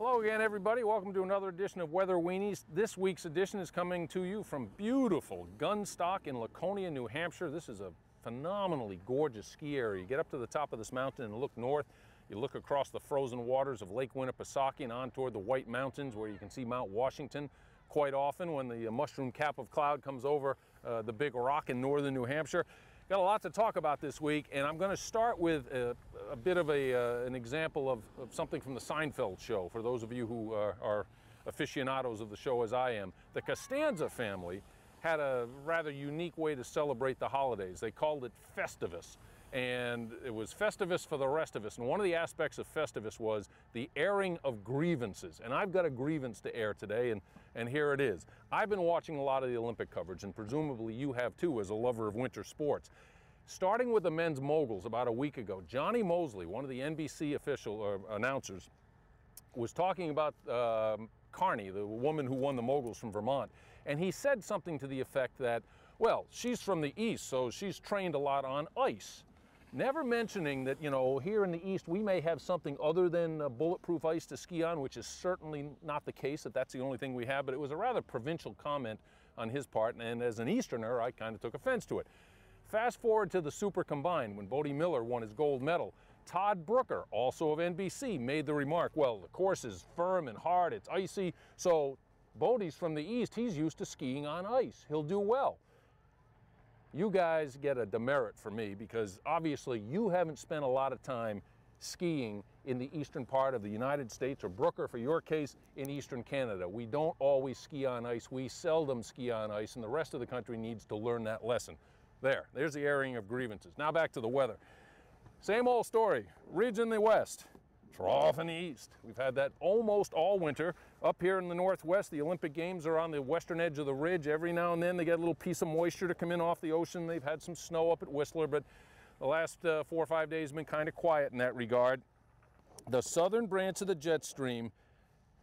Hello again, everybody. Welcome to another edition of Weather Weenies. This week's edition is coming to you from beautiful Gunstock in Laconia, New Hampshire. This is a phenomenally gorgeous ski area. You get up to the top of this mountain and look north. You look across the frozen waters of Lake Winnipesaukee and on toward the White Mountains, where you can see Mount Washington quite often when the mushroom cap of cloud comes over the big rock in northern New Hampshire. Got a lot to talk about this week, and I'm going to start with a bit of an example of something from the Seinfeld show, for those of you who are aficionados of the show as I am. The Costanza family had a rather unique way to celebrate the holidays. They called it Festivus, and it was Festivus for the rest of us. And one of the aspects of Festivus was the airing of grievances. And I've got a grievance to air today, and here it is. I've been watching a lot of the Olympic coverage, and presumably you have too as a lover of winter sports. Starting with the men's moguls about a week ago, Johnny Mosley, one of the NBC announcers, was talking about Carney, the woman who won the moguls from Vermont, and he said something to the effect that, well, she's from the East, so she's trained a lot on ice. Never mentioning that, you know, here in the East we may have something other than bulletproof ice to ski on, which is certainly not the case, that's the only thing we have, but it was a rather provincial comment on his part, and as an Easterner, I kind of took offense to it. Fast forward to the Super Combined, when Bodie Miller won his gold medal. Todd Brooker, also of NBC, made the remark, well, the course is firm and hard, it's icy, so Bodie's from the East, he's used to skiing on ice, he'll do well. You guys get a demerit for me, because obviously you haven't spent a lot of time skiing in the eastern part of the United States, or Brooker, for your case, in eastern Canada. We don't always ski on ice, we seldom ski on ice, and the rest of the country needs to learn that lesson. There's the airing of grievances. Now back to the weather. Same old story, ridge in the west, trough in the east. We've had that almost all winter. Up here in the northwest, the Olympic Games are on the western edge of the ridge. Every now and then they get a little piece of moisture to come in off the ocean. They've had some snow up at Whistler, but the last 4 or 5 days have been kind of quiet in that regard. The southern branch of the jet stream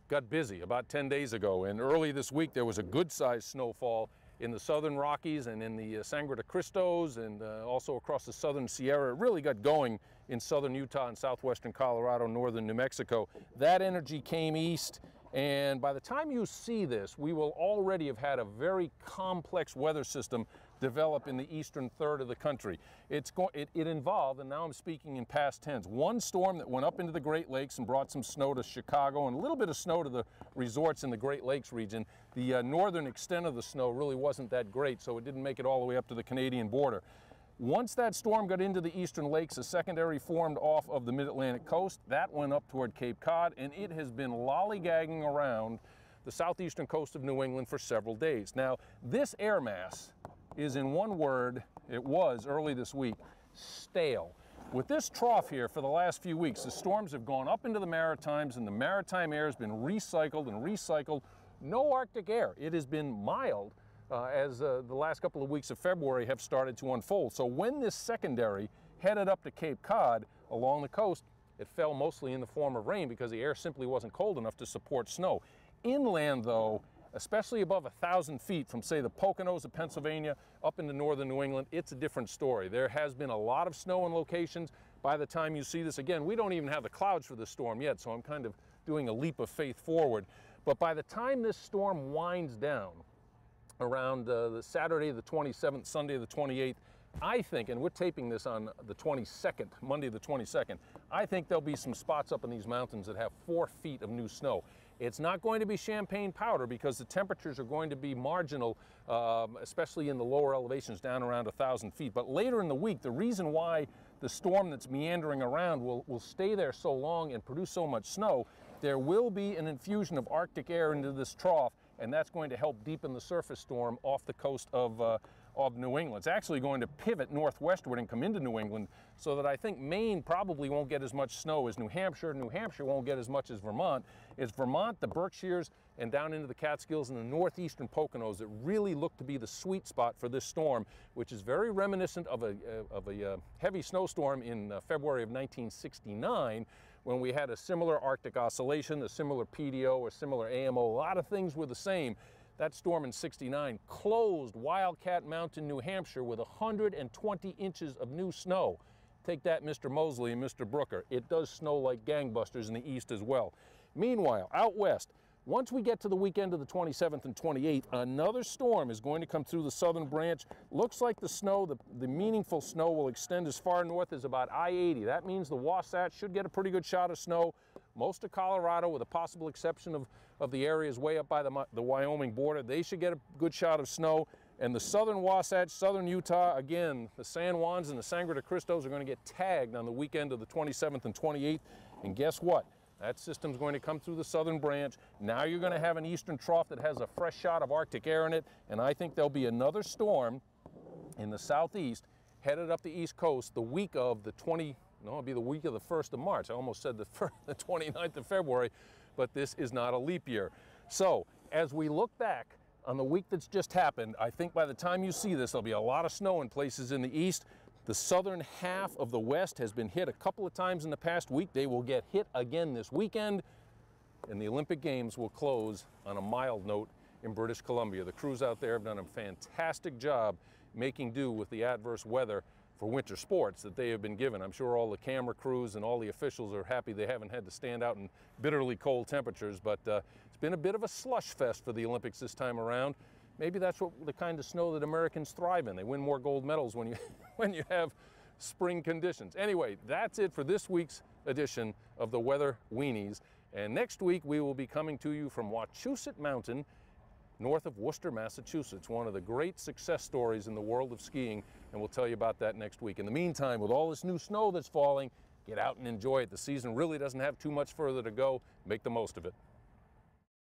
got busy about 10 days ago, and early this week there was a good-sized snowfall in the southern Rockies and in the Sangre de Cristos, and also across the southern Sierra. It really got going in southern Utah and southwestern Colorado, northern New Mexico. That energy came east, and by the time you see this, we will already have had a very complex weather system develop in the eastern third of the country. It involved, and now I'm speaking in past tense, one storm that went up into the Great Lakes and brought some snow to Chicago and a little bit of snow to the resorts in the Great Lakes region. The northern extent of the snow really wasn't that great, so it didn't make it all the way up to the Canadian border. Once that storm got into the eastern lakes, a secondary formed off of the mid-Atlantic coast. That went up toward Cape Cod, and it has been lollygagging around the southeastern coast of New England for several days. Now, this air mass is, in one word, it was early this week, stale. With this trough here for the last few weeks, the storms have gone up into the Maritimes, and the maritime air has been recycled and recycled. No Arctic air. It has been mild as the last couple of weeks of February have started to unfold. So when this secondary headed up to Cape Cod along the coast, it fell mostly in the form of rain because the air simply wasn't cold enough to support snow. Inland, though, especially above 1,000 feet from, say, the Poconos of Pennsylvania up into northern New England, it's a different story. There has been a lot of snow in locations. By the time you see this, again, we don't even have the clouds for this storm yet, so I'm kind of doing a leap of faith forward. But by the time this storm winds down, around the Saturday the 27th, Sunday the 28th, I think, and we're taping this on the 22nd, Monday the 22nd, I think there'll be some spots up in these mountains that have 4 feet of new snow. It's not going to be champagne powder because the temperatures are going to be marginal, especially in the lower elevations down around 1,000 feet. But later in the week, the reason why the storm that's meandering around will stay there so long and produce so much snow, there will be an infusion of Arctic air into this trough, and that's going to help deepen the surface storm off the coast of New England. It's actually going to pivot northwestward and come into New England, so that I think Maine probably won't get as much snow as New Hampshire. New Hampshire won't get as much as Vermont. It's Vermont, the Berkshires, and down into the Catskills and the northeastern Poconos that really look to be the sweet spot for this storm, which is very reminiscent of a heavy snowstorm in February of 1969, when we had a similar Arctic oscillation, a similar PDO, a similar AMO. A lot of things were the same. That storm in '69 closed Wildcat Mountain, New Hampshire with 120 inches of new snow. Take that, Mr. Mosley and Mr. Brooker. It does snow like gangbusters in the east as well. Meanwhile, out west, once we get to the weekend of the 27th and 28th, another storm is going to come through the southern branch. Looks like the snow, the meaningful snow, will extend as far north as about I-80. That means the Wasatch should get a pretty good shot of snow. Most of Colorado, with a possible exception of the areas way up by the Wyoming border, they should get a good shot of snow. And the southern Wasatch, southern Utah, again, the San Juans and the Sangre de Cristos are going to get tagged on the weekend of the 27th and 28th. And guess what? That system's going to come through the southern branch. Now you're going to have an eastern trough that has a fresh shot of Arctic air in it, and I think there'll be another storm in the southeast headed up the east coast the week of the it'll be the week of the 1st of March. I almost said the 29th of February, but this is not a leap year. So as we look back on the week that's just happened, I think by the time you see this, there'll be a lot of snow in places in the east. The southern half of the west has been hit a couple of times in the past week. They will get hit again this weekend, and the Olympic Games will close on a mild note in British Columbia. The crews out there have done a fantastic job making do with the adverse weather for winter sports that they have been given. I'm sure all the camera crews and all the officials are happy they haven't had to stand out in bitterly cold temperatures, but it's been a bit of a slush fest for the Olympics this time around. Maybe that's the kind of snow that Americans thrive in. They win more gold medals when you have spring conditions. Anyway, that's it for this week's edition of the Weather Weenies. And next week we will be coming to you from Wachusett Mountain, north of Worcester, Massachusetts, one of the great success stories in the world of skiing, and we'll tell you about that next week. In the meantime, with all this new snow that's falling, get out and enjoy it. The season really doesn't have too much further to go. Make the most of it.